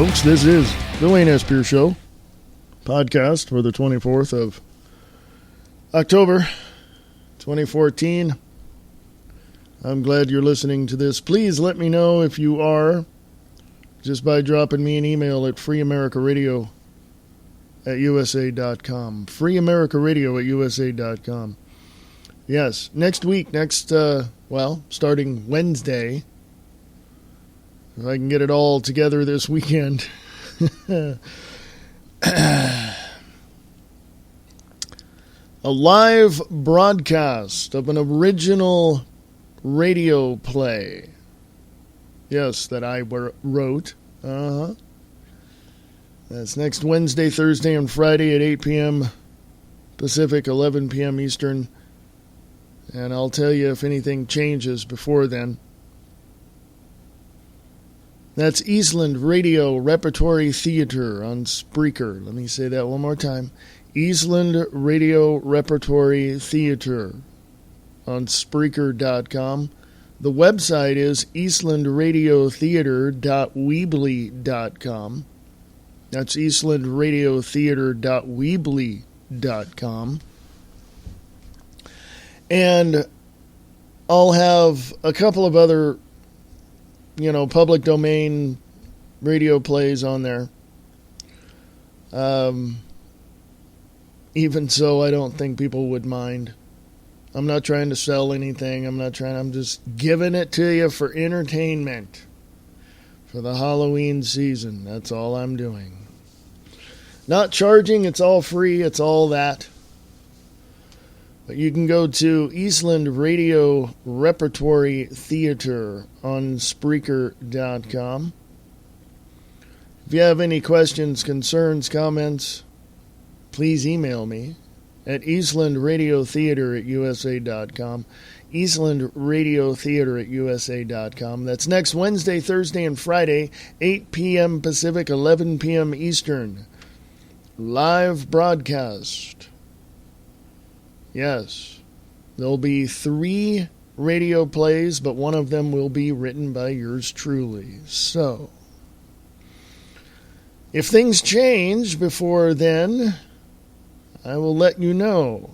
folks. This is the Wayne S. Pierce Show podcast for the 24th of October, 2014. I'm glad you're listening to this. Please let me know if you are just by dropping me an email at freeamericaradio@usa.com. freeamericaradio@usa.com. Yes, next week, starting Wednesday, if I can get it all together this weekend. A live broadcast of an original radio play. Yes, that I wrote. That's next Wednesday, Thursday, and Friday at 8 p.m. Pacific, 11 p.m. Eastern. And I'll tell you if anything changes before then. That's Eastland Radio Repertory Theater on Spreaker. Let me say that one more time. Eastland Radio Repertory Theater on Spreaker.com. The website is eastlandradiotheater.weebly.com. That's eastlandradiotheater.weebly.com. And I'll have a couple of other public domain radio plays on there. Even so, I don't think people would mind. I'm not trying to sell anything. I'm just giving it to you for entertainment. For the Halloween season. That's all I'm doing. Not charging. It's all free. It's all that. But you can go to Eastland Radio Repertory Theater on Spreaker.com. If you have any questions, concerns, comments, please email me at eastlandradiotheater@usa.com. eastlandradiotheater@usa.com. That's next Wednesday, Thursday, and Friday, 8 p.m. Pacific, 11 p.m. Eastern. Live broadcast. Yes, there'll be 3 radio plays, but one of them will be written by yours truly. So, if things change before then, I will let you know.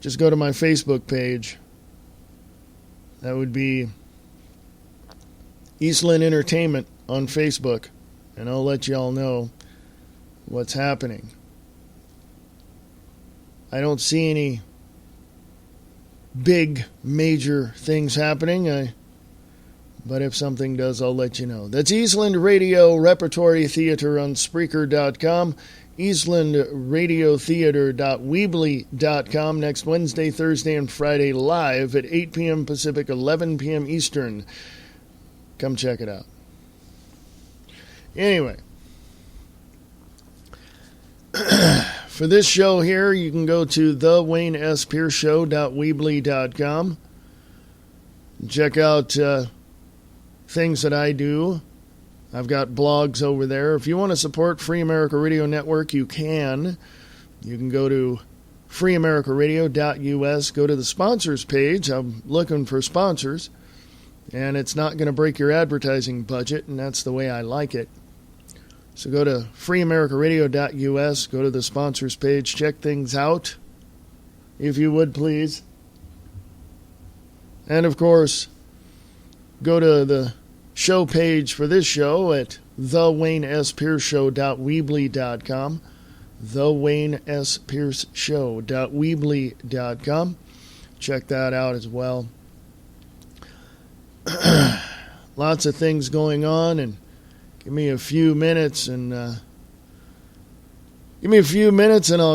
Just go to my Facebook page. That would be Eastland Entertainment on Facebook, and I'll let you all know what's happening. I don't see any big, major things happening, but if something does, I'll let you know. That's Eastland Radio Repertory Theater on Spreaker.com, eastlandradiotheater.weebly.com, next Wednesday, Thursday, and Friday, live at 8 p.m. Pacific, 11 p.m. Eastern. Come check it out. Anyway. For this show here, you can go to thewaynespearceshow.weebly.com and check out things that I do. I've got blogs over there. If you want to support Free America Radio Network, you can. You can go to freeamericaradio.us, go to the sponsors page. I'm looking for sponsors, and it's not going to break your advertising budget, and that's the way I like it. So go to freeamericaradio.us, go to the sponsors page, check things out, if you would please. And of course, go to the show page for this show at thewaynespearceshow.weebly.com, thewaynespearceshow.weebly.com. Check that out as well. Lots of things going on, and give me a few minutes and I'll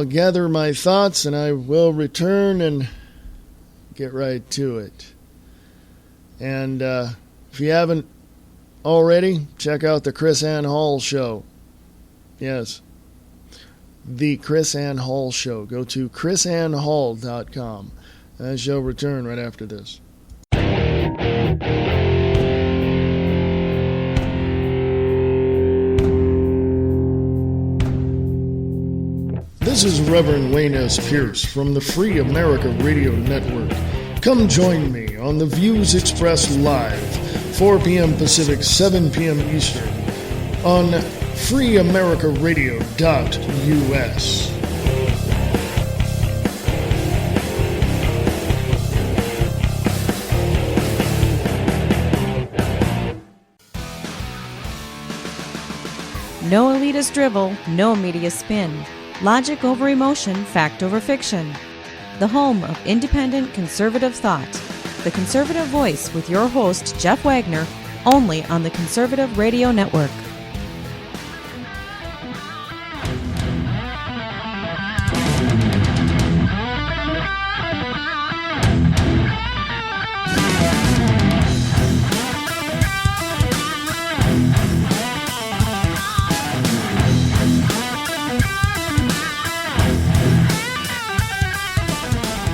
gather my thoughts, and I will return and get right to it. And if you haven't already, check out the Chris Ann Hall Show. Yes, the Chris Ann Hall Show. Go to chrisannhall.com. I shall return right after this. This is Reverend Wayne S. Pierce from the Free America Radio Network. Come join me on the views expressed live 4 p.m. Pacific, 7 p.m. Eastern on freeamericaradio.us. No elitist dribble, no media spin. Logic over emotion, fact over fiction. The home of independent conservative thought. The Conservative Voice with your host, Jeff Wagner, only on the Conservative Radio Network.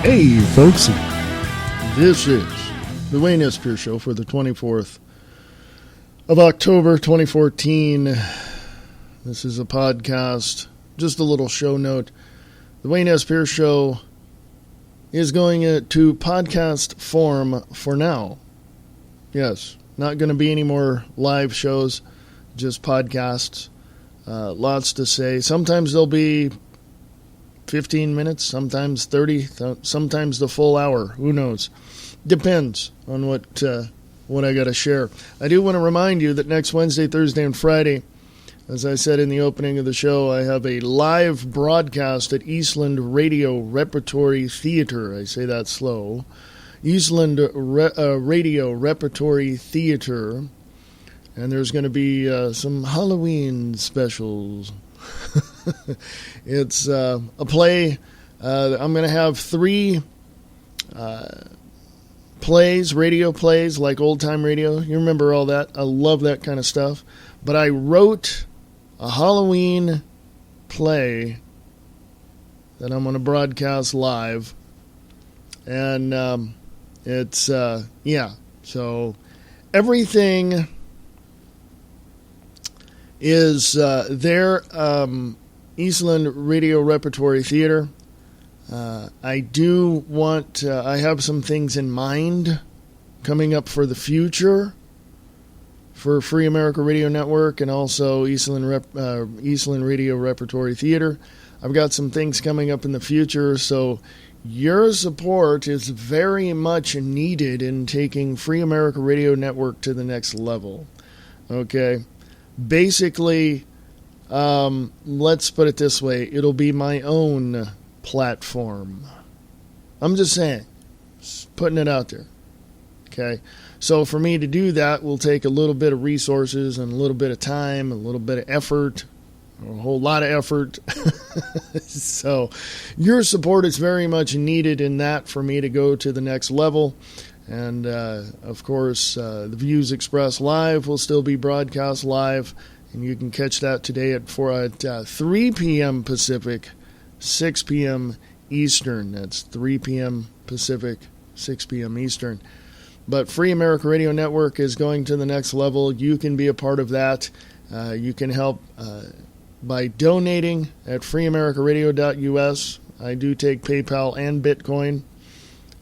Hey, folks, this is the Wayne S. Pierce Show for the 24th of October, 2014. This is a podcast, just a little show note. The Wayne S. Pierce Show is going to podcast form for now. Yes, not going to be any more live shows, just podcasts. Lots to say. Sometimes there'll be 15 minutes, sometimes 30, sometimes the full hour. Who knows? Depends on what I got to share. I do want to remind you that next Wednesday, Thursday, and Friday, as I said in the opening of the show, I have a live broadcast at Eastland Radio Repertory Theater. I say that slow. Eastland Radio Repertory Theater. And there's going to be some Halloween specials. It's a play. I'm going to have 3 plays, radio plays, like old-time radio. You remember all that? I love that kind of stuff. But I wrote a Halloween play that I'm going to broadcast live. And it's, so everything is there. Eastland Radio Repertory Theater. I do want, I have some things in mind coming up for the future for Free America Radio Network and also Eastland Radio Repertory Theater. I've got some things coming up in the future, so your support is very much needed in taking Free America Radio Network to the next level. Okay? Basically, let's put it this way. It'll be my own platform. I'm just saying. Just putting it out there. Okay? So for me to do that will take a little bit of resources and a little bit of time, a little bit of effort, a whole lot of effort. So your support is very much needed in that for me to go to the next level. And, of course, the views expressed live will still be broadcast live. And you can catch that today at 3 p.m. Pacific, 6 p.m. Eastern. That's 3 p.m. Pacific, 6 p.m. Eastern. But Free America Radio Network is going to the next level. You can be a part of that. You can help by donating at freeamericaradio.us. I do take PayPal and Bitcoin.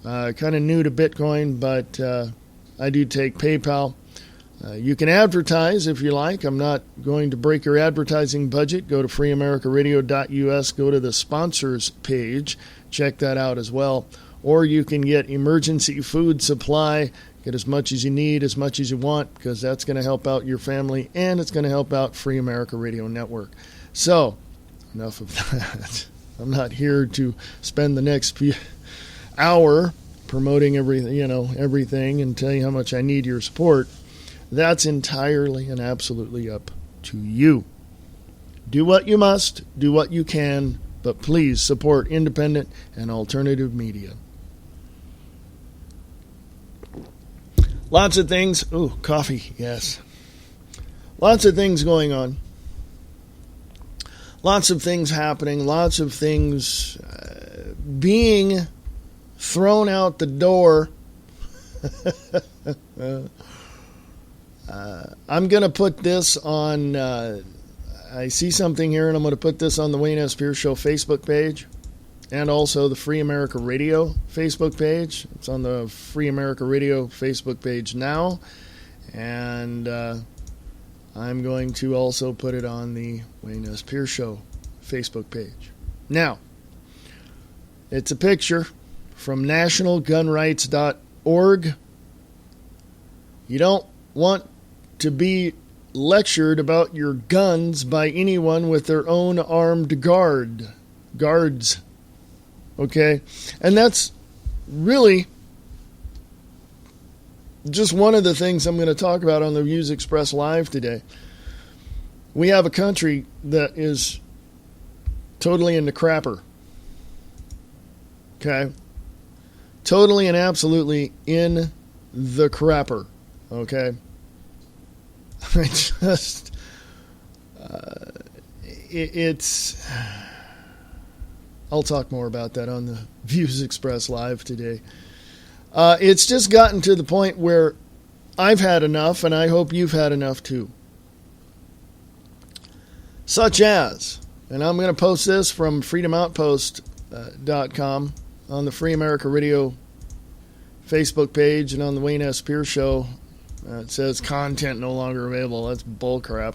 Kind of new to Bitcoin, but I do take PayPal. You can advertise if you like. I'm not going to break your advertising budget. Go to freeamericaradio.us. Go to the sponsors page. Check that out as well. Or you can get emergency food supply. Get as much as you need, as much as you want, because that's going to help out your family and it's going to help out Free America Radio Network. So, enough of that. I'm not here to spend the next hour promoting everything and tell you how much I need your support. That's entirely and absolutely up to you. Do what you must, do what you can, but please support independent and alternative media. Lots of things. Ooh, coffee, yes. Lots of things going on. Lots of things happening. Lots of things being thrown out the door. I'm going to put this on, I see something here, and I'm going to put this on the Wayne S. Pierce Show Facebook page and also the Free America Radio Facebook page. It's on the Free America Radio Facebook page now. And I'm going to also put it on the Wayne S. Pierce Show Facebook page. Now, it's a picture from nationalgunrights.org. You don't want to be lectured about your guns by anyone with their own armed guards. Okay? And that's really just one of the things I'm going to talk about on the Views Express Live today. We have a country that is totally in the crapper. Okay? Totally and absolutely in the crapper. Okay? I just... it's... I'll talk more about that on the Views Express Live today. It's just gotten to the point where I've had enough, and I hope you've had enough too. Such as, and I'm going to post this from freedomoutpost.com on the Free America Radio Facebook page and on the Wayne S. Pierce Show. It says content no longer available. That's bullcrap.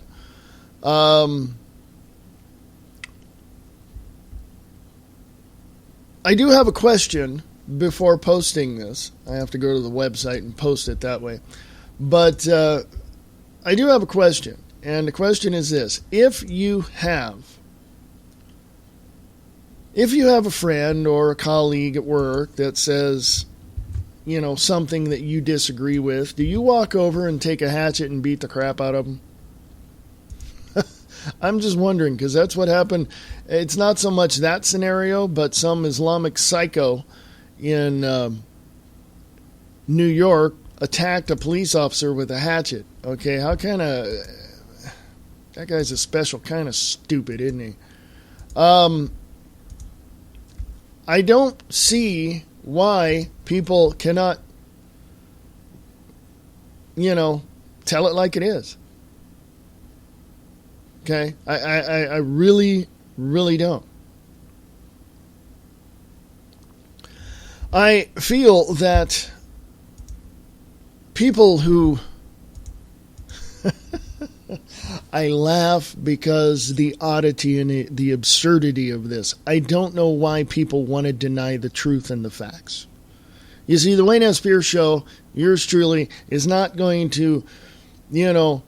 I do have a question before posting this. I have to go to the website and post it that way. But I do have a question. And the question is this. If you have a friend or a colleague at work that says, you know, something that you disagree with, do you walk over and take a hatchet and beat the crap out of them? I'm just wondering, because that's what happened. It's not so much that scenario, but some Islamic psycho in New York attacked a police officer with a hatchet. Okay, how kind of... That guy's a special kind of stupid, isn't he? I don't see why people cannot, you know, tell it like it is. Okay? I really, really don't. I feel that people who... I laugh because the oddity and the absurdity of this. I don't know why people want to deny the truth and the facts. You see, the Wayne S. Pierce Show, yours truly, is not going to, you know,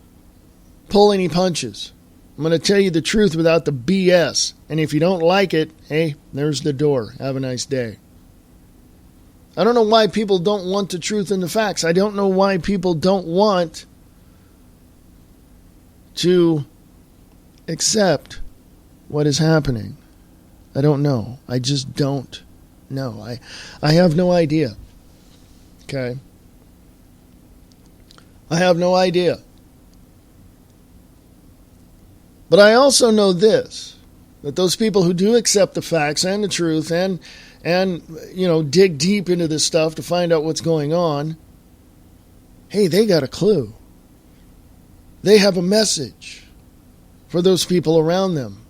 pull any punches. I'm going to tell you the truth without the BS. And if you don't like it, hey, there's the door. Have a nice day. I don't know why people don't want the truth and the facts. I don't know why people don't want to accept what is happening. I don't know. I just don't know. I have no idea. Okay? I have no idea. But I also know this, that those people who do accept the facts and the truth and you know, dig deep into this stuff to find out what's going on, hey, they got a clue. They have a message for those people around them,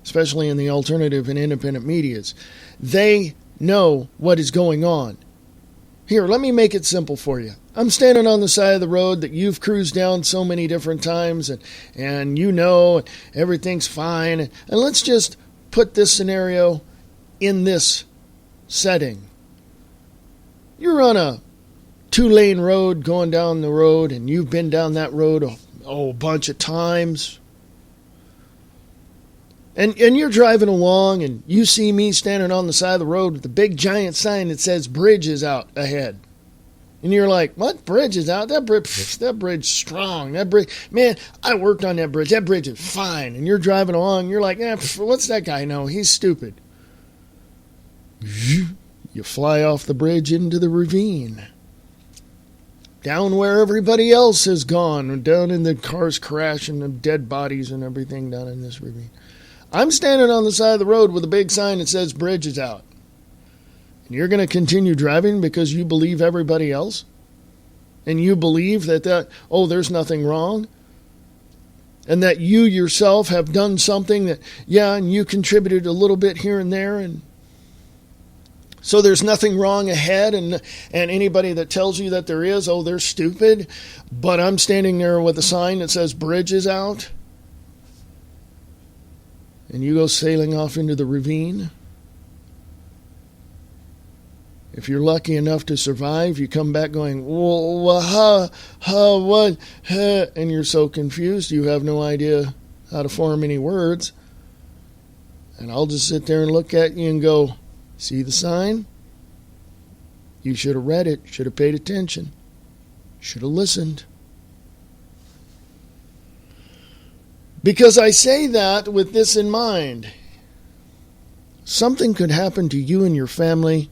especially in the alternative and independent medias. They know what is going on. Here, let me make it simple for you. I'm standing on the side of the road that you've cruised down so many different times, and you know everything's fine. And let's just put this scenario in this setting. You're on a 2-lane road going down the road, and you've been down that road a bunch of times. And you're driving along, and you see me standing on the side of the road with a big giant sign that says bridge is out ahead. And you're like, what? Bridge is out? That bridge's strong. That bridge, man, I worked on that bridge. That bridge is fine. And you're driving along, and you're like, what's that guy know? He's stupid. You fly off the bridge into the ravine. Down where everybody else has gone. Down in the cars crashing, the dead bodies and everything down in this ravine. I'm standing on the side of the road with a big sign that says bridge is out. And you're going to continue driving because you believe everybody else? And you believe that there's nothing wrong? And that you yourself have done something that, and you contributed a little bit here and there. And So there's nothing wrong ahead, and anybody that tells you that there is, oh, they're stupid. But I'm standing there with a sign that says bridge is out, and you go sailing off into the ravine. If you're lucky enough to survive, you come back going, what, and you're so confused you have no idea how to form any words. And I'll just sit there and look at you and go, see the sign? You should have read it, should have paid attention, should have listened. Because I say that with this in mind. Something could happen to you and your family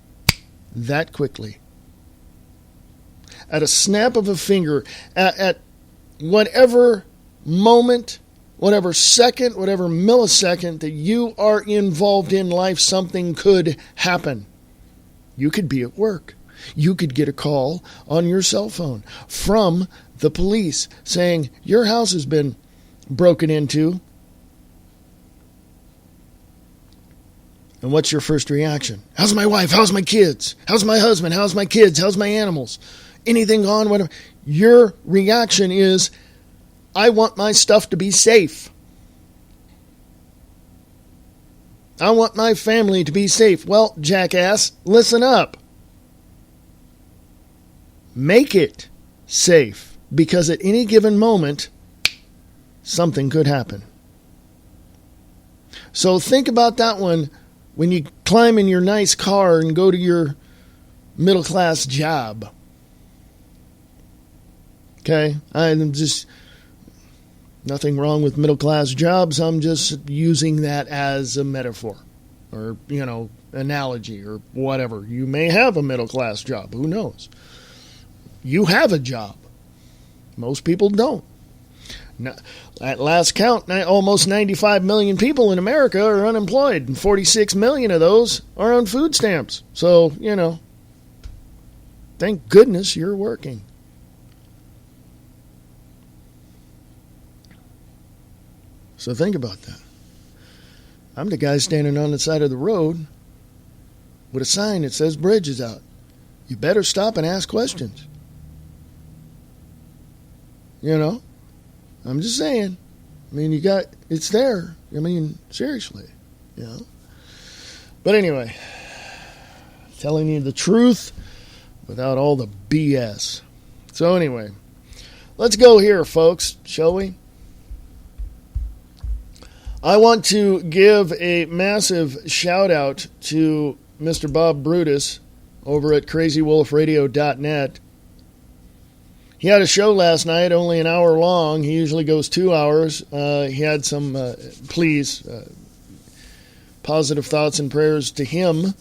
that quickly. At a snap of a finger, at whatever moment, whatever second, whatever millisecond that you are involved in life, something could happen. You could be at work. You could get a call on your cell phone from the police saying, your house has been broken into. And what's your first reaction? How's my wife? How's my kids? How's my husband? How's my kids? How's my animals? Anything gone? Whatever. Your reaction is, I want my stuff to be safe. I want my family to be safe. Well, jackass, listen up. Make it safe, because at any given moment, something could happen. So think about that one when you climb in your nice car and go to your middle-class job. Okay? I'm just... Nothing wrong with middle-class jobs. I'm just using that as a metaphor or, analogy or whatever. You may have a middle-class job. Who knows? You have a job. Most people don't. Now, at last count, almost 95 million people in America are unemployed, and 46 million of those are on food stamps. So, thank goodness you're working. So think about that. I'm the guy standing on the side of the road with a sign that says bridge is out. You better stop and ask questions. I'm just saying. It's there. Seriously. But anyway, telling you the truth without all the BS. So anyway, let's go here, folks, shall we? I want to give a massive shout out to Mr. Bob Brutus over at crazywolfradio.net. He had a show last night, only an hour long. He usually goes 2 hours. He had some positive thoughts and prayers to him,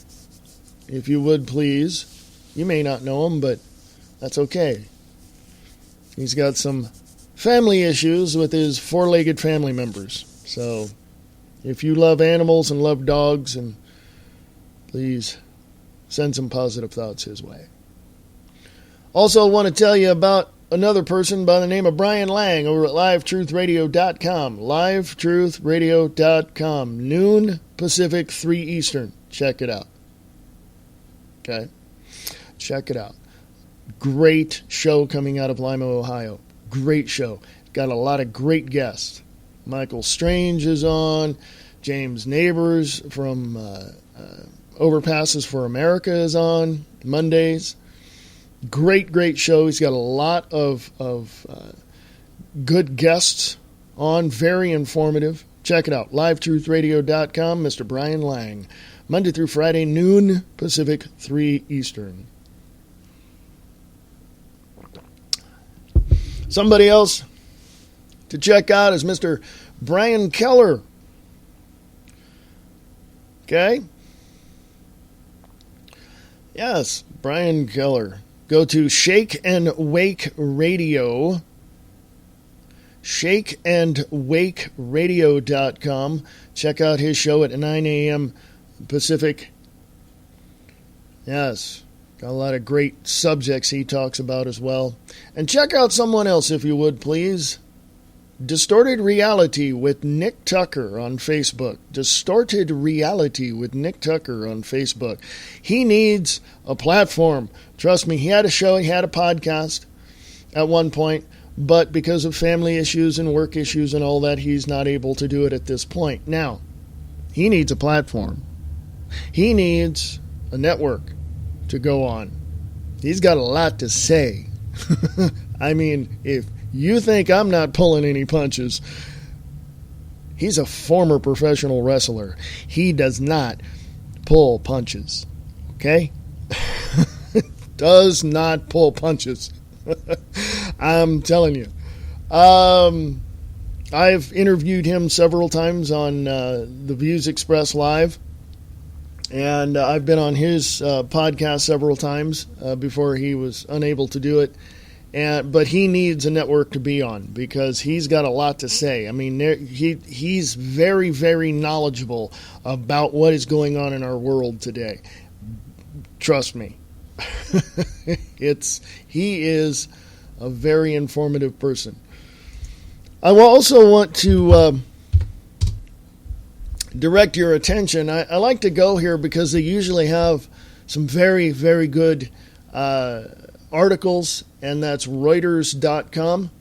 if you would please. You may not know him, but that's okay. He's got some family issues with his four-legged family members. So, if you love animals and love dogs, and please send some positive thoughts his way. Also, want to tell you about another person by the name of Brian Lang over at livetruthradio.com. livetruthradio.com. Noon Pacific, 3 Eastern. Check it out. Okay? Check it out. Great show coming out of Lima, Ohio. Great show. Got a lot of great guests. Michael Strange is on. James Neighbors from Overpasses for America is on Mondays. Great show. He's got a lot of good guests on. Very informative. Check it out. livetruthradio.com. Mr. Brian Lang. Monday through Friday, noon Pacific, 3 Eastern. Somebody else to check out is Mr. Brian Keller. Okay? Yes, Brian Keller. Go to Shake and Wake Radio. shakeandwakeradio.com. Check out his show at 9 a.m. Pacific. Yes. Got a lot of great subjects he talks about as well. And check out someone else, if you would, please. Distorted Reality with Nick Tucker on Facebook. Distorted Reality with Nick Tucker on Facebook. He needs a platform. Trust me, he had a show, he had a podcast at one point, but because of family issues and work issues and all that, he's not able to do it at this point. Now, he needs a platform. He needs a network to go on. He's got a lot to say. I mean, if you think I'm not pulling any punches, he's a former professional wrestler. He does not pull punches. Okay? Does not pull punches. I'm telling you. I've interviewed him several times on the Views Express Live, and I've been on his podcast several times before he was unable to do it. But he needs a network to be on because he's got a lot to say. I mean, he's very, very knowledgeable about what is going on in our world today. Trust me. He is a very informative person. I will also want to direct your attention. I like to go here because they usually have some very, very good articles, and that's Reuters.com,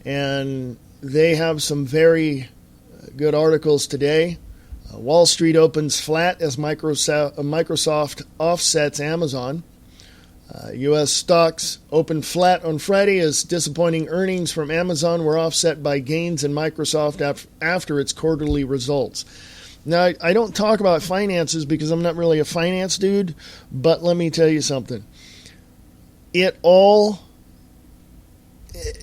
and they have some very good articles today. Wall Street opens flat as Microsoft offsets Amazon. U.S. stocks opened flat on Friday as disappointing earnings from Amazon were offset by gains in Microsoft after its quarterly results. Now, I don't talk about finances because I'm not really a finance dude, but let me tell you something. It all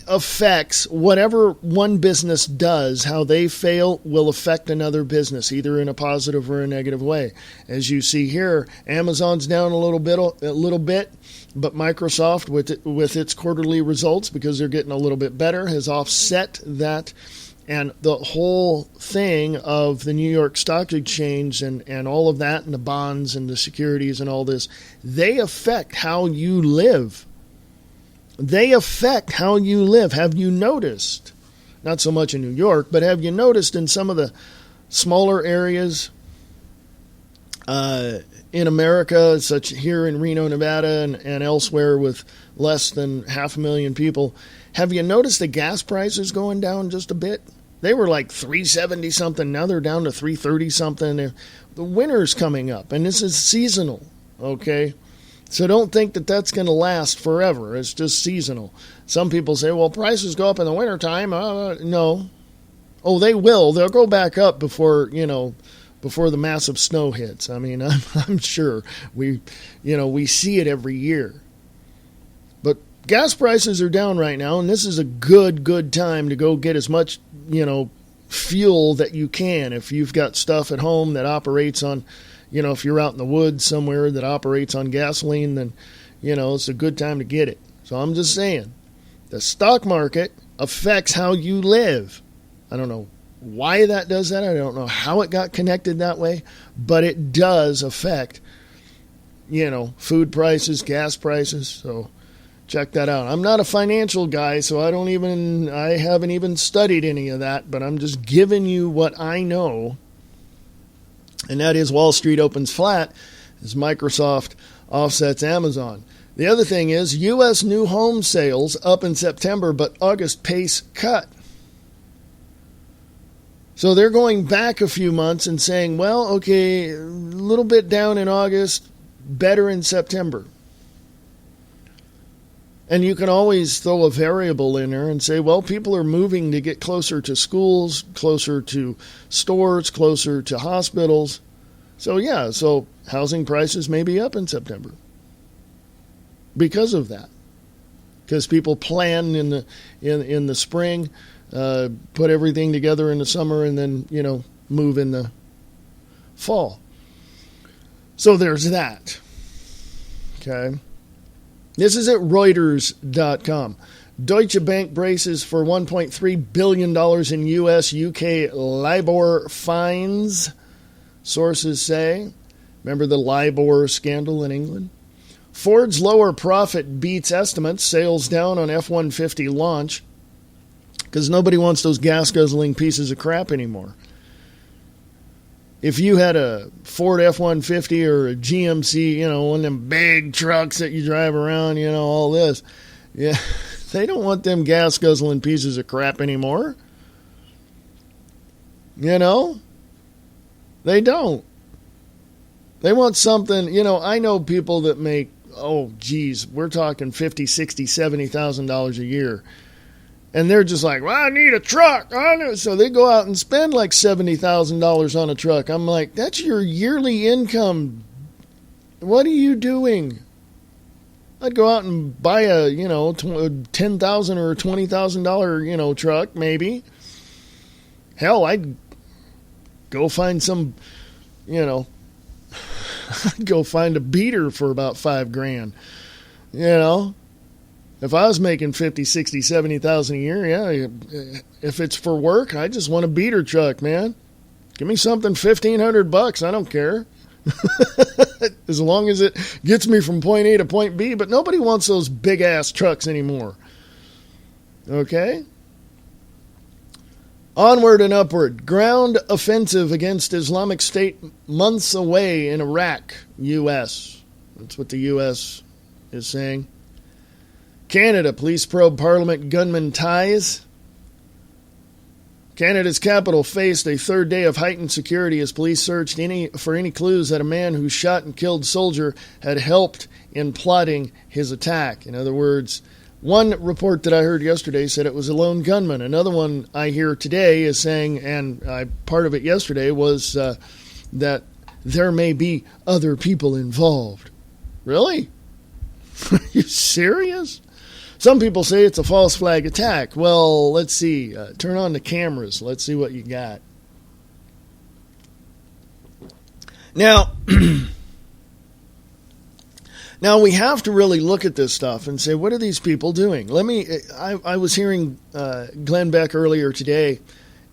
affects whatever one business does. How they fail will affect another business, either in a positive or a negative way. As you see here, Amazon's down a little bit, but Microsoft, with its quarterly results, because they're getting a little bit better, has offset that. And the whole thing of the New York Stock Exchange and all of that, and the bonds and the securities and all this, they affect how you live. They affect how you live. Have you noticed? Not so much in New York, but have you noticed in some of the smaller areas in America, such here in Reno, Nevada, and elsewhere with less than 500,000 people, have you noticed the gas prices going down just a bit? They were like $3.70 something. Now they're down to $3.30 something. The winter's coming up, and this is seasonal, okay? So don't think that that's going to last forever. It's just seasonal. Some people say, well, prices go up in the wintertime. No. Oh, they will. They'll go back up before the massive snow hits. I mean, I'm sure we see it every year. But gas prices are down right now, and this is a good time to go get as much, fuel that you can. If you've got stuff at home that operates on, if you're out in the woods somewhere that operates on gasoline, then, it's a good time to get it. So I'm just saying, the stock market affects how you live. I don't know why that does that. I don't know how it got connected that way, but it does affect, food prices, gas prices. So check that out. I'm not a financial guy, so I haven't even studied any of that, but I'm just giving you what I know. And that is Wall Street opens flat as Microsoft offsets Amazon. The other thing is U.S. new home sales up in September, but August pace cut. So they're going back a few months and saying, well, okay, a little bit down in August, better in September. And you can always throw a variable in there and say, well, people are moving to get closer to schools, closer to stores, closer to hospitals. So housing prices may be up in September because of that. Because people plan in the spring, put everything together in the summer, and then, move in the fall. So there's that. Okay. This is at Reuters.com. Deutsche Bank braces for $1.3 billion in U.S.-UK LIBOR fines, sources say. Remember the LIBOR scandal in England? Ford's lower profit beats estimates, sales down on F-150 launch. because nobody wants those gas-guzzling pieces of crap anymore. If you had a Ford F-150 or a GMC, one of them big trucks that you drive around, all this, yeah, they don't want them gas-guzzling pieces of crap anymore. They don't. They want something, I know people that make, we're talking $50,000, $60,000, $70,000 a year. And they're just like, well, I need a truck. So they go out and spend like $70,000 on a truck. I'm like, that's your yearly income. What are you doing? I'd go out and buy a, $10,000 or $20,000, truck, maybe. Hell, I'd go find some, I'd go find a beater for about $5,000, If I was making 50, 60, 70,000 a year, yeah, if it's for work, I just want a beater truck, man. Give me something $1,500, I don't care. As long as it gets me from point A to point B, but nobody wants those big-ass trucks anymore. Okay? Onward and upward. Ground offensive against Islamic State months away in Iraq, U.S. That's what the U.S. is saying. Canada, police probe Parliament gunman ties. Canada's capital faced a third day of heightened security as police searched for any clues that a man who shot and killed soldier had helped in plotting his attack. In other words, one report that I heard yesterday said it was a lone gunman. Another one I hear today is saying, and part of it yesterday was that there may be other people involved. Really? Are you serious? Some people say it's a false flag attack. Well, let's see. Turn on the cameras. Let's see what you got. Now, we have to really look at this stuff and say, what are these people doing? I was hearing Glenn Beck earlier today,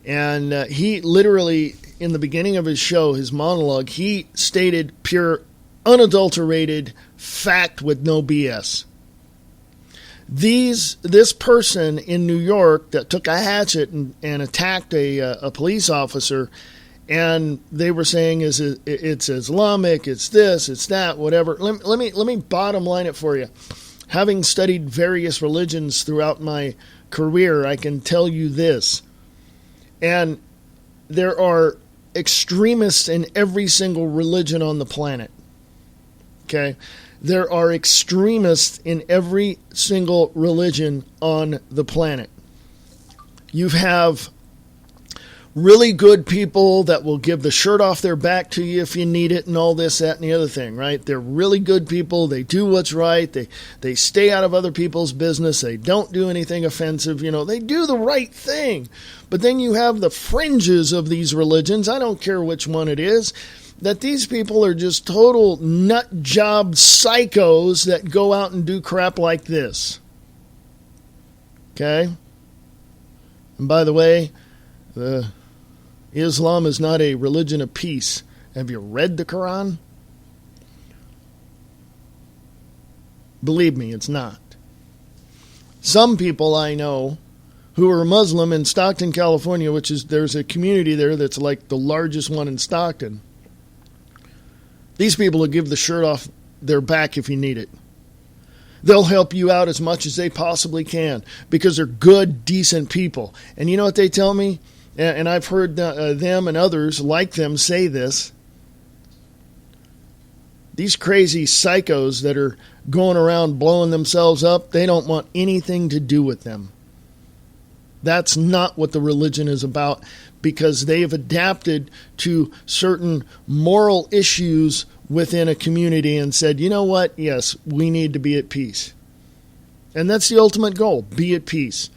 and he literally, in the beginning of his show, his monologue, he stated pure, unadulterated fact with no BS. This person in New York that took a hatchet and attacked a police officer, and they were saying it's Islamic, it's this, it's that, whatever. Let me bottom line it for you. Having studied various religions throughout my career, I can tell you this. And there are extremists in every single religion on the planet. Okay? There are extremists in every single religion on the planet. You have really good people that will give the shirt off their back to you if you need it and all this, that, and the other thing, right? They're really good people. They do what's right. They stay out of other people's business. They don't do anything offensive. They do the right thing. But then you have the fringes of these religions. I don't care which one it is. That these people are just total nut job psychos that go out and do crap like this. Okay? And by the way, Islam is not a religion of peace. Have you read the Quran? Believe me, it's not. Some people I know who are Muslim in Stockton, California, there's a community there that's like the largest one in Stockton. These people will give the shirt off their back if you need it. They'll help you out as much as they possibly can because they're good, decent people. And you know what they tell me? And I've heard them and others like them say this. These crazy psychos that are going around blowing themselves up, they don't want anything to do with them. That's not what the religion is about, because they've adapted to certain moral issues within a community and said, you know what? Yes, we need to be at peace. And that's the ultimate goal, be at peace.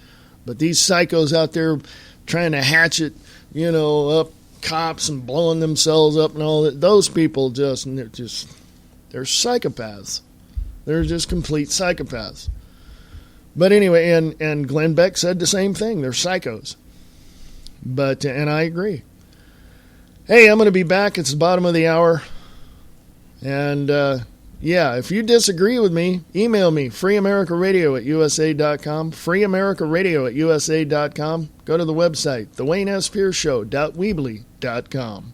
But these psychos out there trying to hatchet, up cops and blowing themselves up and all that, those people they're psychopaths. They're just complete psychopaths. But anyway, and Glenn Beck said the same thing. They're psychos. But, and I agree. Hey, I'm going to be back. It's the bottom of the hour. And Yeah, if you disagree with me, email me, freeamericaradio@usa.com, freeamericaradio@usa.com. Go to the website, thewaynespearshow.weebly.com.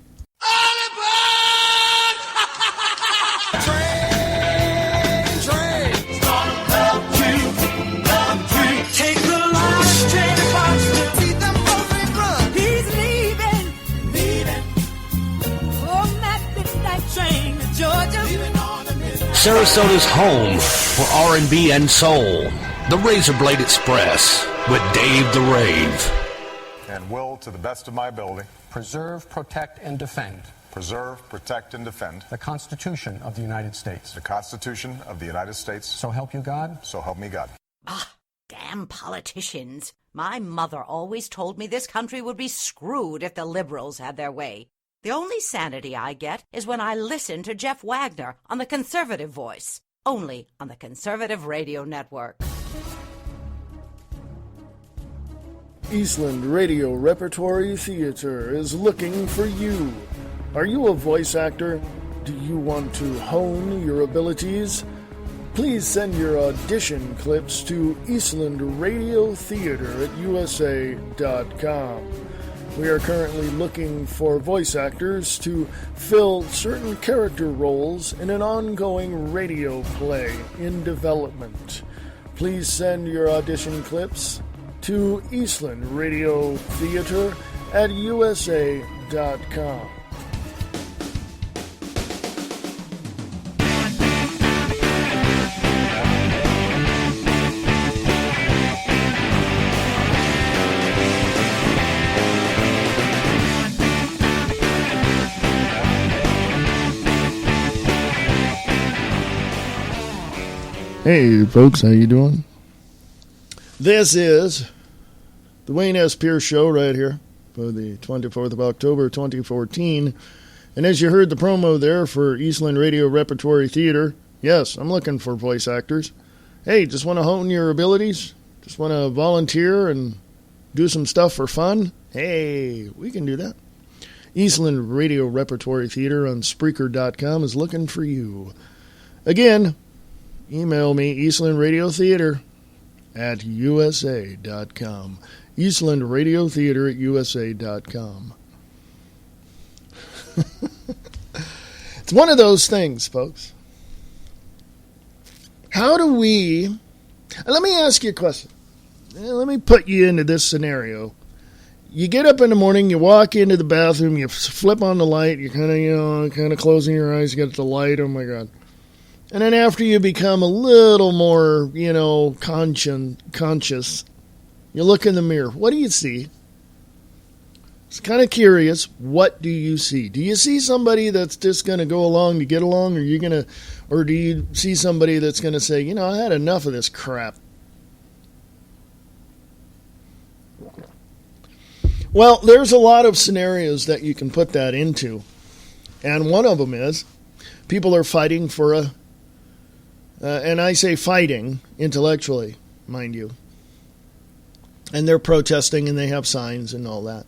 Sarasota's home for R&B and soul. The Razor Blade Express with Dave the Rave. And will, to the best of my ability, preserve, protect, and defend preserve, protect, and defend the Constitution of the United States. the Constitution of the United States. So help you God. So help me God. Damn politicians. My mother always told me this country would be screwed if the liberals had their way. The only sanity I get is when I listen to Jeff Wagner on the Conservative Voice, only on the Conservative Radio Network. Eastland Radio Repertory Theater is looking for you. Are you a voice actor? Do you want to hone your abilities? Please send your audition clips to Eastland Radio Theater at USA.com. We are currently looking for voice actors to fill certain character roles in an ongoing radio play in development. Please send your audition clips to Eastland Radio Theater at USA.com. Hey folks, how you doing? This is the Wayne S. Pierce Show right here for the 24th of October 2014. And as you heard the promo there for Eastland Radio Repertory Theater, yes, I'm looking for voice actors. Hey, just want to hone your abilities? Just want to volunteer and do some stuff for fun? Hey, we can do that. Eastland Radio Repertory Theater on Spreaker.com is looking for you. Again, email me, Eastland Radio Theater at USA.com. Eastland Radio Theater at USA.com. It's one of those things, folks. How do we... Let me ask you a question. Let me put you into this scenario. You get up in the morning, you walk into the bathroom, you flip on the light, you're kind of closing your eyes, you get the light, oh my God. And then after you become a little more, conscious, you look in the mirror. What do you see? It's kind of curious. What do you see? Do you see somebody that's just going to go along to get along, or do you see somebody that's going to say, I had enough of this crap? Well, there's a lot of scenarios that you can put that into. And one of them is people are fighting for and I say fighting intellectually, mind you. And they're protesting and they have signs and all that.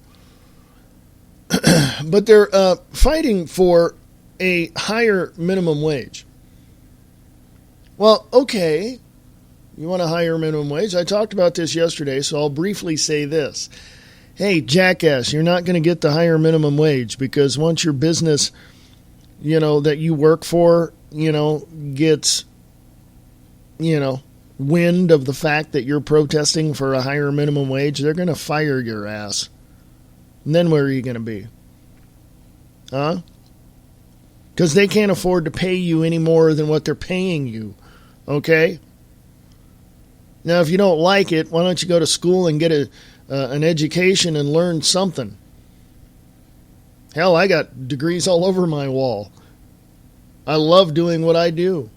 But they're fighting for a higher minimum wage. Well, okay, you want a higher minimum wage? I talked about this yesterday, so I'll briefly say this. Hey, jackass, you're not going to get the higher minimum wage because once your business, that you work for, gets... wind of the fact that you're protesting for a higher minimum wage, they're going to fire your ass. And then where are you going to be? Huh? Because they can't afford to pay you any more than what they're paying you. Okay? Now, if you don't like it, why don't you go to school and get an education and learn something? Hell, I got degrees all over my wall. I love doing what I do.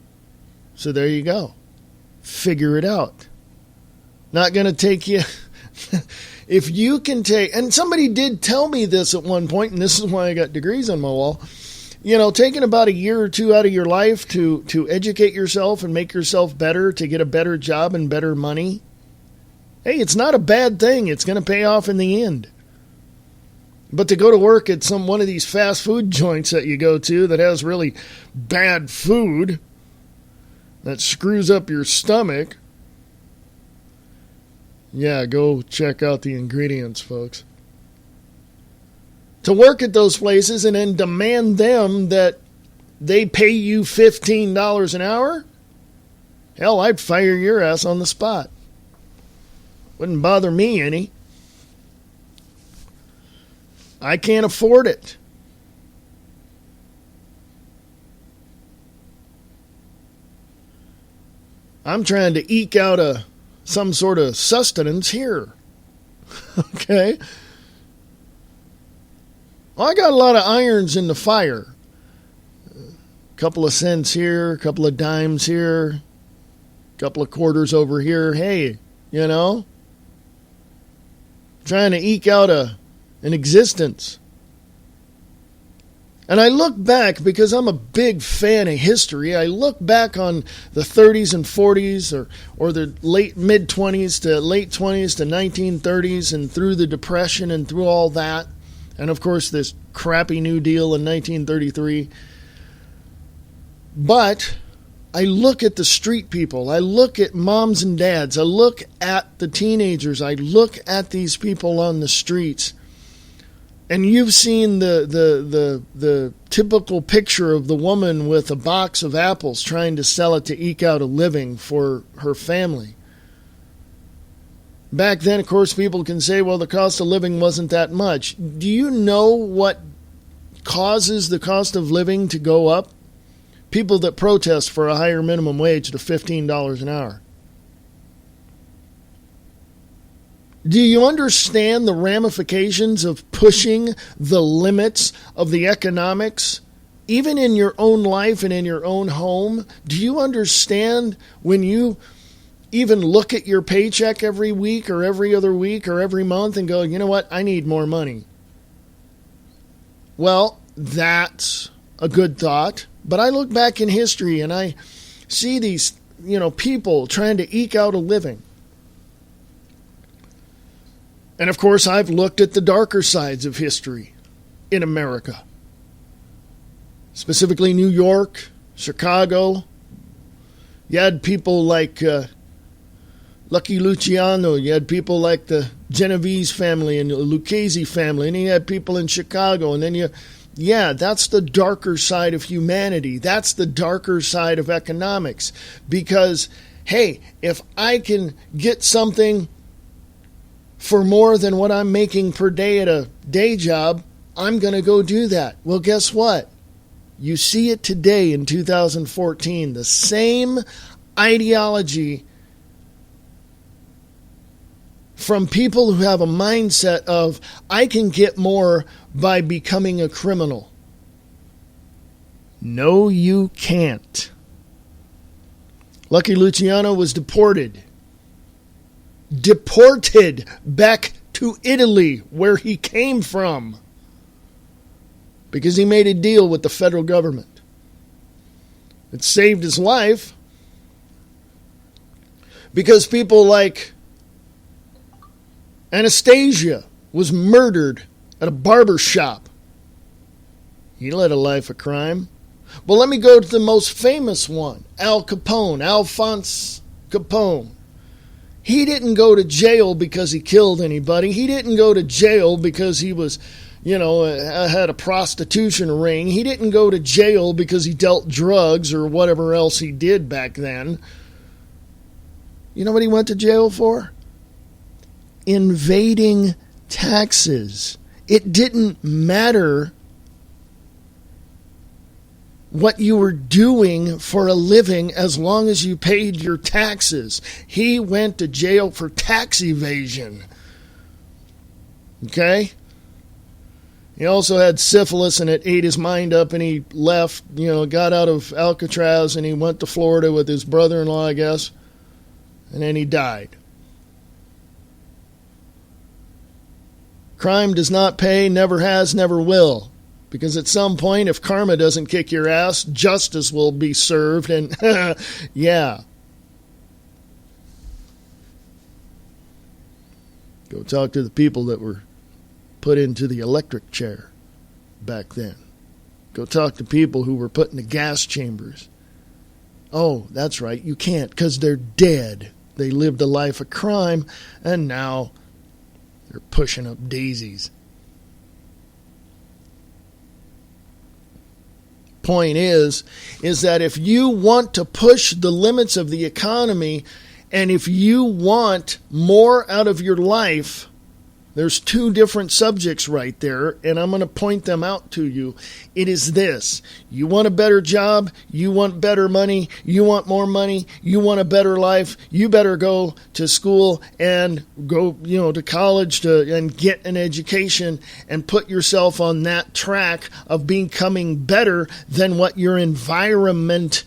So there you go. Figure it out. Not going to take you... If you can take... And somebody did tell me this at one point, and this is why I got degrees on my wall. Taking about a year or two out of your life to educate yourself and make yourself better, to get a better job and better money. Hey, it's not a bad thing. It's going to pay off in the end. But to go to work at one of these fast food joints that you go to that has really bad food... that screws up your stomach, yeah, go check out the ingredients, folks. To work at those places and then demand them that they pay you $15 an hour? Hell, I'd fire your ass on the spot. Wouldn't bother me any. I can't afford it. I'm trying to eke out some sort of sustenance here. Okay? Well, I got a lot of irons in the fire. A couple of cents here, a couple of dimes here, a couple of quarters over here. Hey, you know, trying to eke out an existence. And I look back, because I'm a big fan of history, I look back on the 30s and 40s or the late mid-20s to late 20s to 1930s and through the Depression and through all that. And, of course, this crappy New Deal in 1933. But I look at the street people. I look at moms and dads. I look at the teenagers. I look at these people on the streets. And you've seen the typical picture of the woman with a box of apples trying to sell it to eke out a living for her family. Back then, of course, people can say, well, the cost of living wasn't that much. Do you know what causes the cost of living to go up? People that protest for a higher minimum wage to $15 an hour. Do you understand the ramifications of pushing the limits of the economics, even in your own life and in your own home? Do you understand when you even look at your paycheck every week or every other week or every month and go, you know what, I need more money? Well, that's a good thought. But I look back in history and I see these, people trying to eke out a living. And of course, I've looked at the darker sides of history in America. Specifically New York, Chicago. You had people like Lucky Luciano. You had people like the Genovese family and the Lucchese family. And you had people in Chicago. And then that's the darker side of humanity. That's the darker side of economics. Because, hey, if I can get something for more than what I'm making per day at a day job, I'm going to go do that. Well, guess what? You see it today in 2014. The same ideology from people who have a mindset of, I can get more by becoming a criminal. No, you can't. Lucky Luciano was deported back to Italy, where he came from, because he made a deal with the federal government. It saved his life because people like Anastasia was murdered at a barber shop. He led a life of crime. Well, let me go to the most famous one, Al Capone, Alphonse Capone. He didn't go to jail because he killed anybody. He didn't go to jail because he was, had a prostitution ring. He didn't go to jail because he dealt drugs or whatever else he did back then. You know what he went to jail for? Invading taxes. It didn't matter what you were doing for a living as long as you paid your taxes. He went to jail for tax evasion. Okay? He also had syphilis and it ate his mind up and he left, got out of Alcatraz and he went to Florida with his brother-in-law, I guess. And then he died. Crime does not pay, never has, never will. Because at some point, if karma doesn't kick your ass, justice will be served. And yeah. Go talk to the people that were put into the electric chair back then. Go talk to people who were put in the gas chambers Oh, that's right, you can't, because they're dead. They lived a life of crime, and now they're pushing up daisies. Point is that if you want to push the limits of the economy, and if you want more out of your life, there's two different subjects right there, and I'm going to point them out to you. It is this. You want a better job, you want better money, you want more money, you want a better life, you better go to school and go, to college and get an education and put yourself on that track of becoming better than what your environment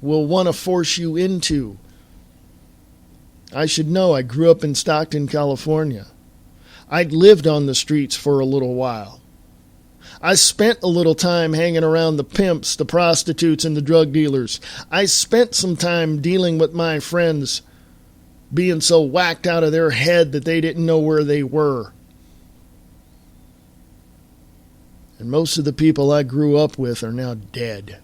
will want to force you into. I should know, I grew up in Stockton, California. I'd lived on the streets for a little while. I spent a little time hanging around the pimps, the prostitutes, and the drug dealers. I spent some time dealing with my friends being so whacked out of their head that they didn't know where they were. And most of the people I grew up with are now dead.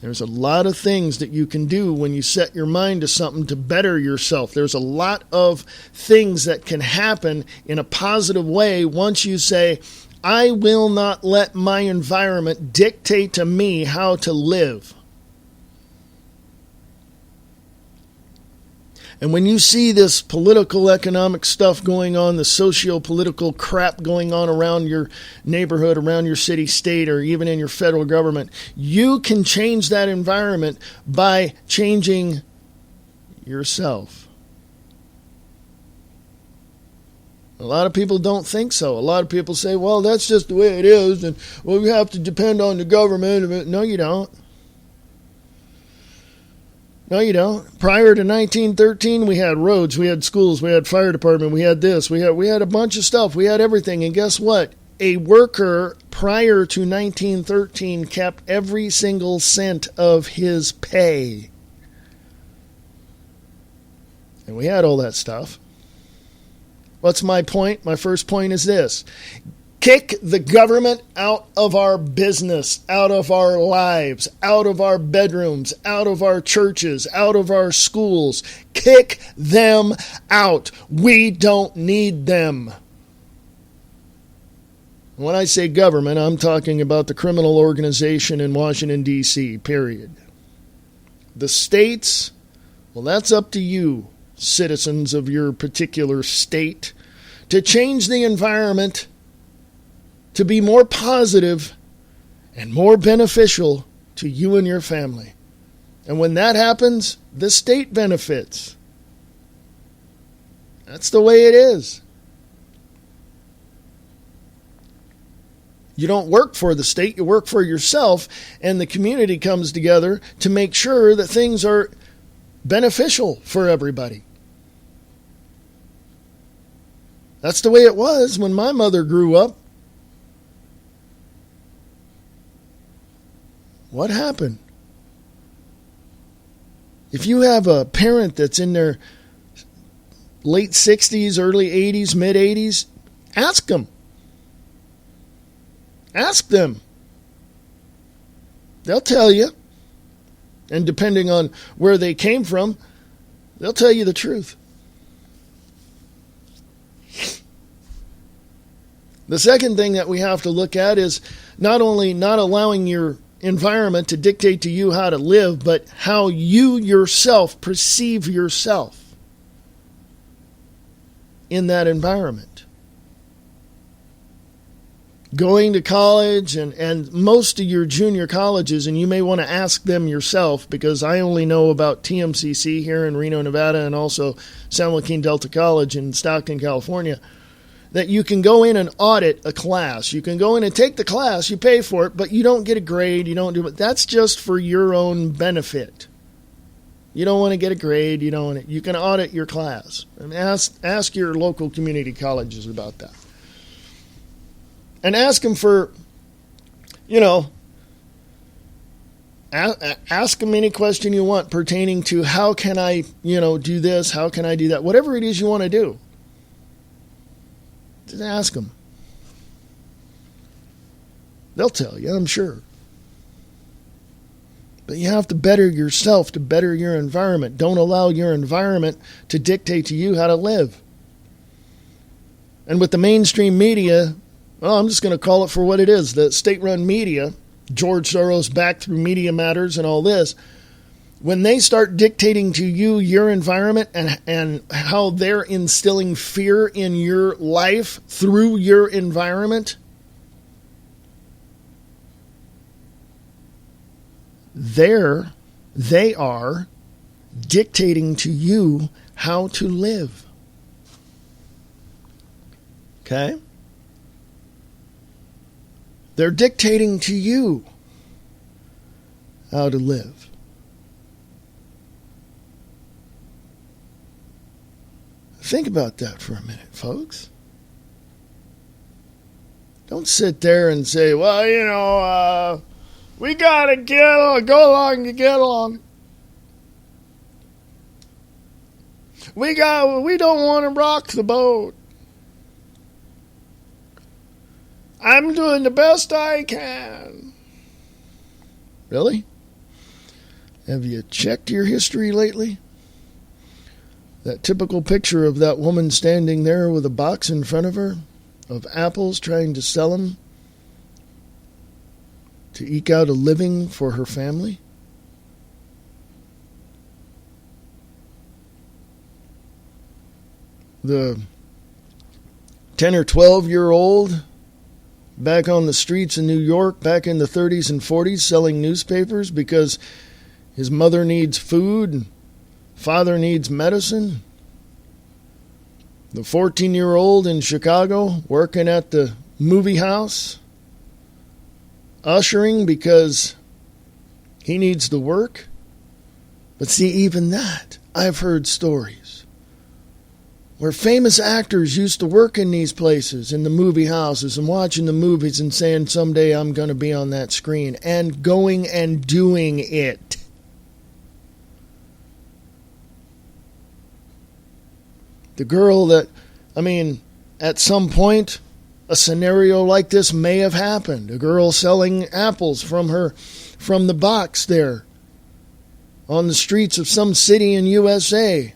There's a lot of things that you can do when you set your mind to something to better yourself. There's a lot of things that can happen in a positive way once you say, I will not let my environment dictate to me how to live. And when you see this political, economic stuff going on, the socio-political crap going on around your neighborhood, around your city, state, or even in your federal government, you can change that environment by changing yourself. A lot of people don't think so. A lot of people say, well, that's just the way it is, and well, we have to depend on the government. No, you don't. No, you don't. Prior to 1913, we had roads, we had schools, we had fire department, we had this, we had a bunch of stuff, we had everything. And guess what? A worker prior to 1913 kept every single cent of his pay. And we had all that stuff. What's my point? My first point is this. Kick the government out of our business, out of our lives, out of our bedrooms, out of our churches, out of our schools. Kick them out. We don't need them. When I say government, I'm talking about the criminal organization in Washington, D.C., period. The states, well, that's up to you, citizens of your particular state, to change the environment to be more positive and more beneficial to you and your family. And when that happens, the state benefits. That's the way it is. You don't work for the state, you work for yourself, and the community comes together to make sure that things are beneficial for everybody. That's the way it was when my mother grew up. What happened? If you have a parent that's in their late 60s, early 80s, mid 80s, ask them. Ask them. They'll tell you. And depending on where they came from, they'll tell you the truth. The second thing that we have to look at is not only not allowing your environment to dictate to you how to live, but how you yourself perceive yourself in that environment. Going to college and most of your junior colleges, and you may want to ask them yourself because I only know about TMCC here in Reno, Nevada, and also San Joaquin Delta College in Stockton, California, that you can go in and audit a class. You can go in and take the class, you pay for it, but you don't get a grade, you don't do it. That's just for your own benefit. You don't want to get a grade, you can audit your class. And ask your local community colleges about that. And ask them for, ask them any question you want pertaining to how can I, do this, how can I do that, whatever it is you want to do. Just ask them. They'll tell you, I'm sure. But you have to better yourself to better your environment. Don't allow your environment to dictate to you how to live. And with the mainstream media, well, I'm just going to call it for what it is. The state-run media, George Soros backed through Media Matters and all this, when they start dictating to you your environment and how they're instilling fear in your life through your environment, they are dictating to you how to live. Okay? They're dictating to you how to live. Think about that for a minute, folks. Don't sit there and say, well, we gotta go along to get along. We don't want to rock the boat. I'm doing the best I can. Really? Have you checked your history lately? That typical picture of that woman standing there with a box in front of her of apples trying to sell them to eke out a living for her family? The 10 or 12-year-old back on the streets in New York back in the 30s and 40s selling newspapers because his mother needs food and father needs medicine. The 14-year-old in Chicago working at the movie house, ushering because he needs to work. But see, even that, I've heard stories where famous actors used to work in these places, in the movie houses, and watching the movies and saying, someday I'm going to be on that screen, and going and doing it. The girl that, at some point, a scenario like this may have happened. A girl selling apples from the box there on the streets of some city in USA.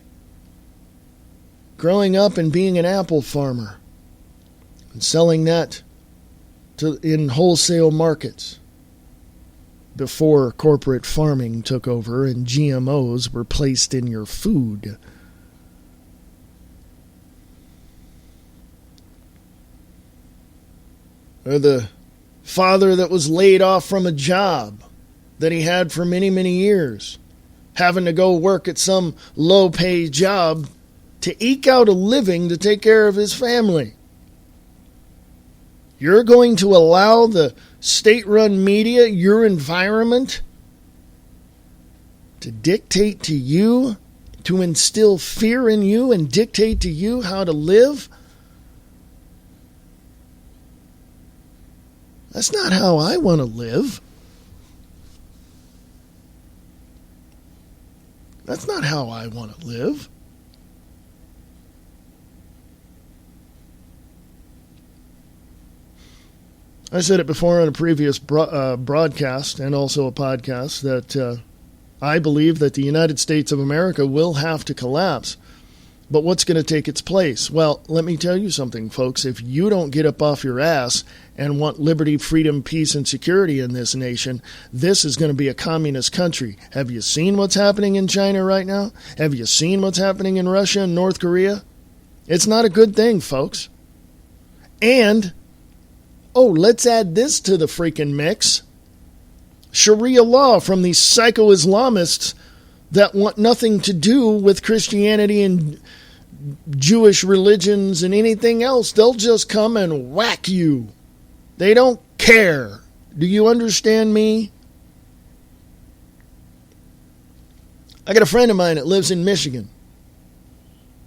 Growing up and being an apple farmer and selling that in wholesale markets before corporate farming took over and GMOs were placed in your food. Or the father that was laid off from a job that he had for many, many years, having to go work at some low-paid job to eke out a living to take care of his family. You're going to allow the state-run media, your environment, to dictate to you, to instill fear in you and dictate to you how to live? That's not how I want to live. That's not how I want to live. I said it before on a previous broadcast and also a podcast that I believe that the United States of America will have to collapse. But what's going to take its place? Well, let me tell you something, folks. If you don't get up off your ass and want liberty, freedom, peace, and security in this nation, this is going to be a communist country. Have you seen what's happening in China right now? Have you seen what's happening in Russia and North Korea? It's not a good thing, folks. And let's add this to the freaking mix. Sharia law from these psycho-Islamists that want nothing to do with Christianity and Jewish religions and anything else. They'll just come and whack you. They don't care. Do you understand me? I got a friend of mine that lives in Michigan.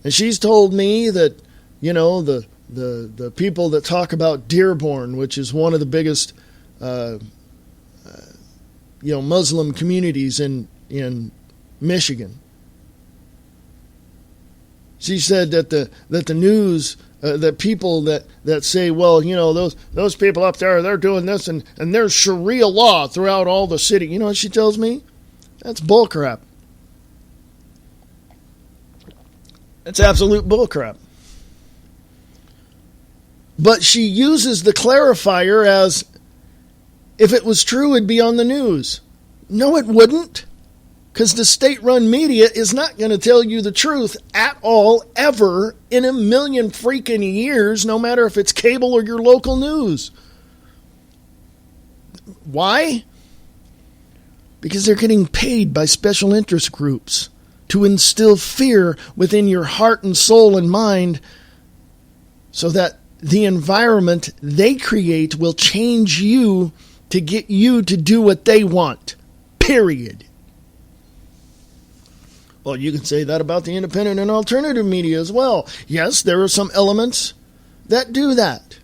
And she's told me that, the people that talk about Dearborn, which is one of the biggest, Muslim communities in Michigan. She said that the news, that people that say, well, those people up there, they're doing this, and there's Sharia law throughout all the city. You know what she tells me? That's bullcrap. That's absolute bullcrap. But she uses the clarifier as if it was true, it'd be on the news. No, it wouldn't. Because the state-run media is not going to tell you the truth at all, ever, in a million freaking years, no matter if it's cable or your local news. Why? Because they're getting paid by special interest groups to instill fear within your heart and soul and mind so that the environment they create will change you to get you to do what they want. Period. Well, you can say that about the independent and alternative media as well. Yes, there are some elements that do that.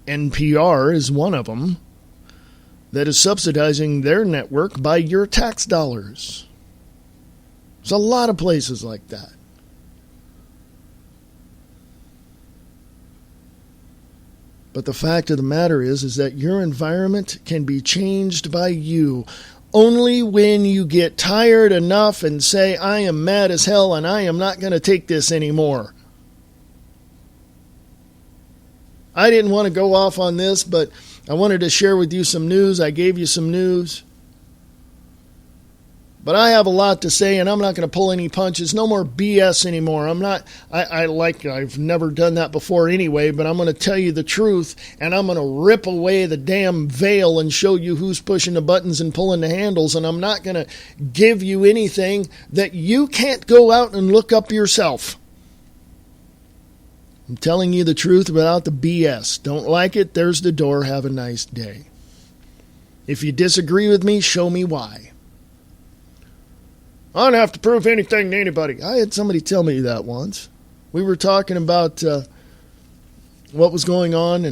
NPR is one of them that is subsidizing their network by your tax dollars. There's a lot of places like that. But the fact of the matter is that your environment can be changed by you only when you get tired enough and say, I am mad as hell and I am not going to take this anymore. I didn't want to go off on this, but I wanted to share with you some news. I gave you some news. But I have a lot to say, and I'm not going to pull any punches. No more BS anymore. I've never done that before anyway, but I'm going to tell you the truth, and I'm going to rip away the damn veil and show you who's pushing the buttons and pulling the handles, and I'm not going to give you anything that you can't go out and look up yourself. I'm telling you the truth without the BS. Don't like it? There's the door. Have a nice day. If you disagree with me, show me why. I don't have to prove anything to anybody. I had somebody tell me that once. We were talking about what was going on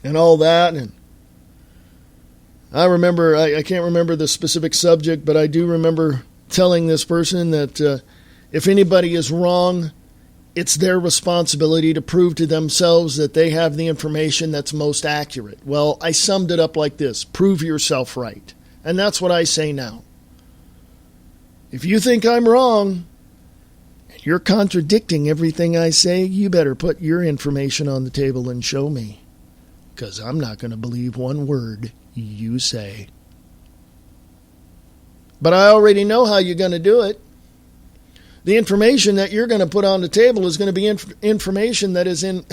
and all that. And I remember, I can't remember the specific subject, but I do remember telling this person that if anybody is wrong, it's their responsibility to prove to themselves that they have the information that's most accurate. Well, I summed it up like this: prove yourself right. And that's what I say now. If you think I'm wrong, and you're contradicting everything I say, you better put your information on the table and show me. Because I'm not going to believe one word you say. But I already know how you're going to do it. The information that you're going to put on the table is going to be information that is in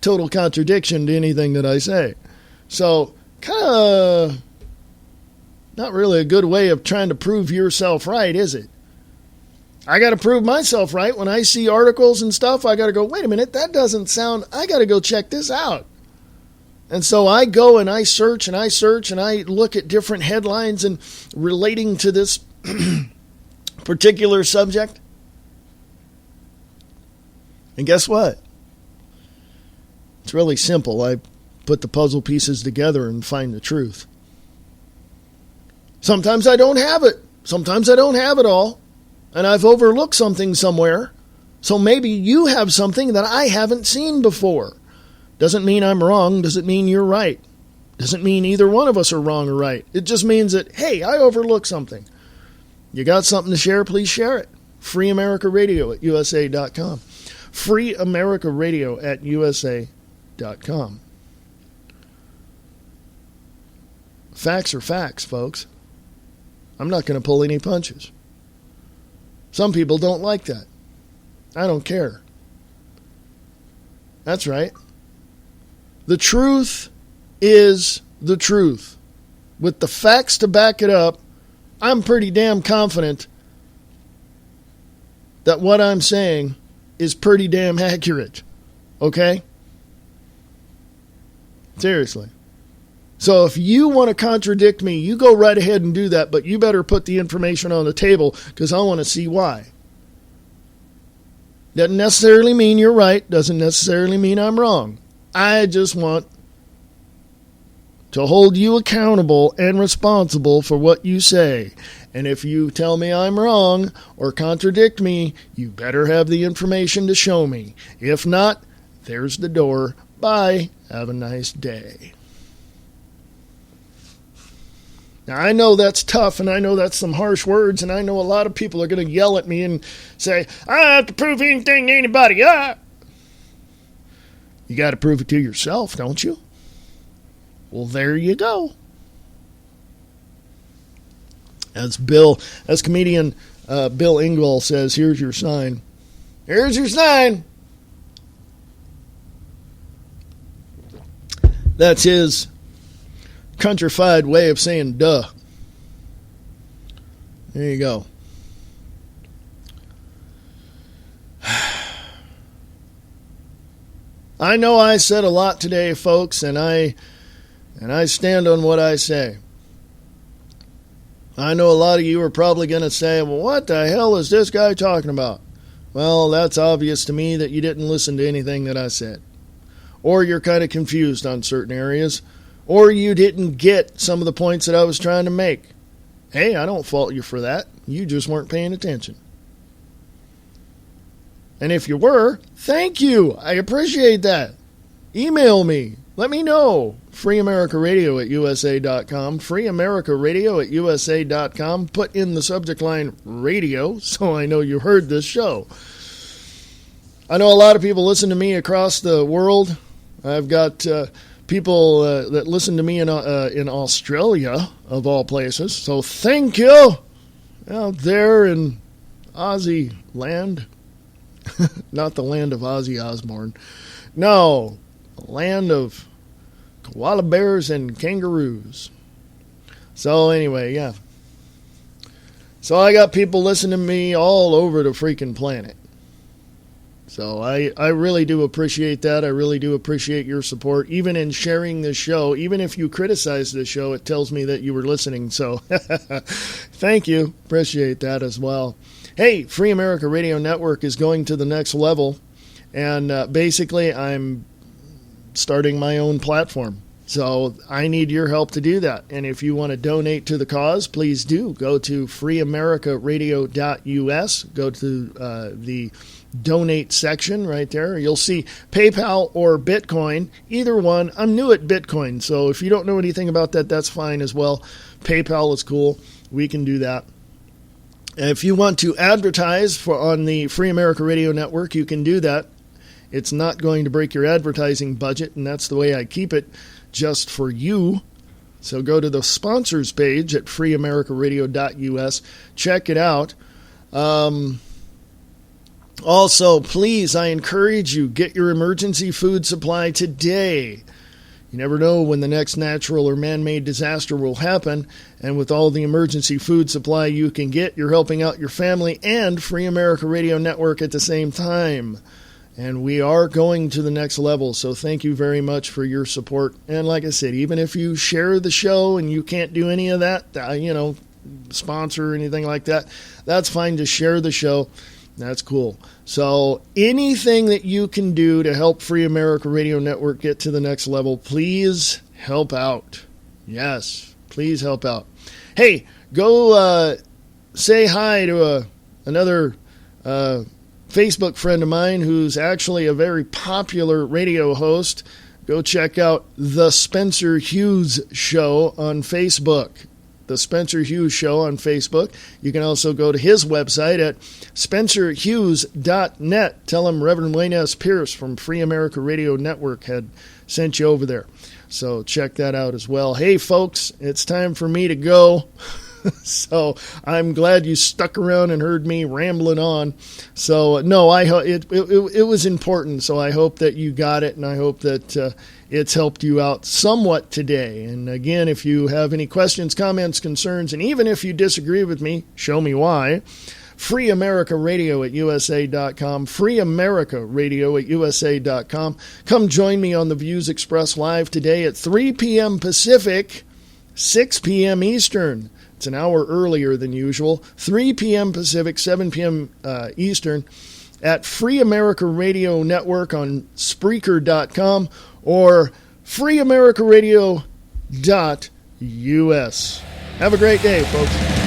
total contradiction to anything that I say. So, kind of not really a good way of trying to prove yourself right, is it? I got to prove myself right. When I see articles and stuff, I got to go, wait a minute, that doesn't sound, I got to go check this out. And so I go and I search and I look at different headlines and relating to this particular subject. And guess what? It's really simple. I put the puzzle pieces together and find the truth. Sometimes I don't have it. Sometimes I don't have it all. And I've overlooked something somewhere. So maybe you have something that I haven't seen before. Doesn't mean I'm wrong. Doesn't mean you're right. Doesn't mean either one of us are wrong or right. It just means that, hey, I overlooked something. You got something to share? Please share it. Free America Radio at USA.com. Free America Radio at USA.com. Facts are facts, folks. I'm not going to pull any punches. Some people don't like that. I don't care. That's right. The truth is the truth. With the facts to back it up, I'm pretty damn confident that what I'm saying is pretty damn accurate. Okay? Seriously. So if you want to contradict me, you go right ahead and do that, but you better put the information on the table because I want to see why. Doesn't necessarily mean you're right. Doesn't necessarily mean I'm wrong. I just want to hold you accountable and responsible for what you say. And if you tell me I'm wrong or contradict me, you better have the information to show me. If not, there's the door. Bye. Have a nice day. Now, I know that's tough, and I know that's some harsh words, and I know a lot of people are going to yell at me and say, I don't have to prove anything to anybody. Ah! You got to prove it to yourself, don't you? Well, there you go. As comedian Bill Engvall says, here's your sign. Here's your sign. That's his countrified way of saying duh. There you go. I know I said a lot today, folks, and I stand on what I say. I know a lot of you are probably going to say, well, what the hell is this guy talking about? Well, that's obvious to me that you didn't listen to anything that I said. Or you're kind of confused on certain areas. Or you didn't get some of the points that I was trying to make. Hey, I don't fault you for that. You just weren't paying attention. And if you were, thank you. I appreciate that. Email me. Let me know. freeamericaradio@usa.com. freeamericaradio@usa.com. Put in the subject line radio so I know you heard this show. I know a lot of people listen to me across the world. I've got people that listen to me in Australia, of all places. So thank you out there in Aussie land. Not the land of Ozzy Osbourne. No, the land of koala bears and kangaroos. So anyway, yeah. So I got people listening to me all over the freaking planet. So I really do appreciate that. I really do appreciate your support, even in sharing this show. Even if you criticize the show, it tells me that you were listening. So thank you. Appreciate that as well. Hey, Free America Radio Network is going to the next level. And basically, I'm starting my own platform. So I need your help to do that. And if you want to donate to the cause, please do. Go to freeamericaradio.us. Go to the donate section right there. You'll see PayPal or Bitcoin, either one. I'm new at Bitcoin, so if you don't know anything about that, that's fine as well. PayPal is cool. We can do that. If you want to advertise on the Free America Radio Network, you can do that. It's not going to break your advertising budget, and that's the way I keep it, just for you. So go to the sponsors page at freeamericaradio.us. Check it out. Also, please, I encourage you, get your emergency food supply today. You never know when the next natural or man-made disaster will happen, and with all the emergency food supply you can get, you're helping out your family and Free America Radio Network at the same time. And we are going to the next level, so thank you very much for your support. And like I said, even if you share the show and you can't do any of that, sponsor or anything like that, that's fine. Just share the show. That's cool. So anything that you can do to help Free America Radio Network get to the next level, please help out. Yes, please help out. Hey, go say hi to another Facebook friend of mine who's actually a very popular radio host. Go check out The Spencer Hughes Show on Facebook. The Spencer Hughes Show on Facebook. You can also go to his website at spencerhughes.net. Tell him Reverend Wayne S. Pierce from Free America Radio Network had sent you over there. So check that out as well. Hey, folks, it's time for me to go. So I'm glad you stuck around and heard me rambling on. So no, it was important. So I hope that you got it, and I hope that it's helped you out somewhat today. And again, if you have any questions, comments, concerns, and even if you disagree with me, show me why. freeamericaradio@usa.com. freeamericaradio@usa.com. Come join me on the Views Express Live today at 3 p.m. Pacific, 6 p.m. Eastern. It's an hour earlier than usual. 3 p.m. Pacific, 7 p.m. Eastern at Free America Radio Network on Spreaker.com or freeamericaradio.us. Have a great day, folks.